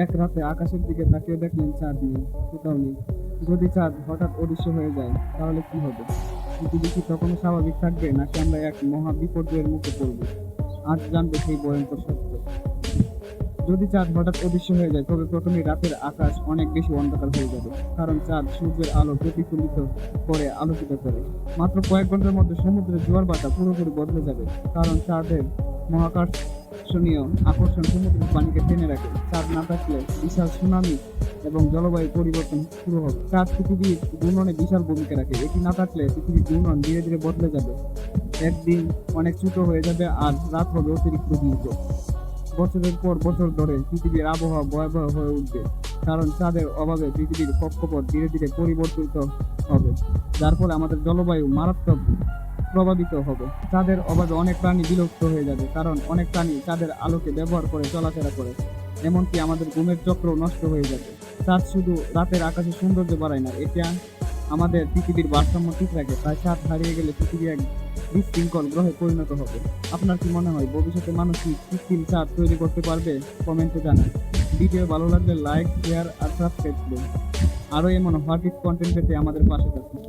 এক রাতে আকাশের দিকে তাকিয়ে দেখলেন চাঁদ নেই, কোথাও নেই। যদি চাঁদ হঠাৎ অদৃশ্য হয়ে যায় তাহলে কি হবে? পৃথিবী কি তখনও স্বাভাবিক থাকবে, নাকি আমরা এক মহা বিপর্যয়ের মুখে পড়ব? আজ জানবে সেই ভয়ঙ্কর সত্য। যদি চাঁদ হঠাৎ অদৃশ্য হয়ে যায় তবে প্রথমেই রাতের আকাশ অনেক বেশি অন্ধকার হয়ে যাবে, কারণ চাঁদ সূর্যের আলো প্রতিফলিত করে আলোকিত করে। মাত্র কয়েক ঘন্টার মধ্যে সমুদ্রের জোয়ার ভাটা পুরোপুরি বদলে যাবে, কারণ চাঁদের মহাকর্ষণীয় আকর্ষণ সমুদ্রের পানিকে টেনে রাখে। চাঁদ না থাকলে বিশাল সুনামি এবং জলবায়ু পরিবর্তন শুরু হবে। চাঁদ পৃথিবীর ঘূর্ণনে বিশাল ভূমিকা রাখে, এটি না থাকলে পৃথিবীর ঘূর্ণন ধীরে ধীরে বদলে যাবে। একদিন অনেক ছোট হয়ে যাবে আর রাত হবে অতিরিক্ত দীর্ঘ। বছরের পর বছর ধরে পৃথিবীর আবহাওয়া ভয়াবহ হয়ে উঠবে, কারণ চাঁদের অভাবে পৃথিবীর কক্ষপথ ধীরে ধীরে পরিবর্তিত হবে, যার ফলে আমাদের জলবায়ু মারাত্মক প্রভাবিত হবে। চাঁদের অভাবে অনেক প্রাণী বিলুপ্ত হয়ে যাবে, কারণ অনেক প্রাণী চাঁদের আলোকে ব্যবহার করে চলাফেরা করে। এমনকি আমাদের ঘুমের চক্র নষ্ট হয়ে যাবে। চাঁদ শুধু রাতের আকাশে সৌন্দর্য বাড়ায় না, এটা আমাদের পৃথিবীর ভারসাম্য ঠিক রাখে। তাই চাঁদ হারিয়ে গেলে পৃথিবী এক বিশৃঙ্খল গ্রহে পরিণত হবে। আপনার কি মনে হয় ভবিষ্যতে মানুষ কি কৃত্রিম চাঁদ তৈরি করতে পারবে? কমেন্টে জানান। ভিডিও ভালো লাগলে লাইক, শেয়ার আর সাবস্ক্রাইব করুন। আরও এমন হোয়াট ইফ কন্টেন্ট পেতে আমাদের পাশে থাকুন।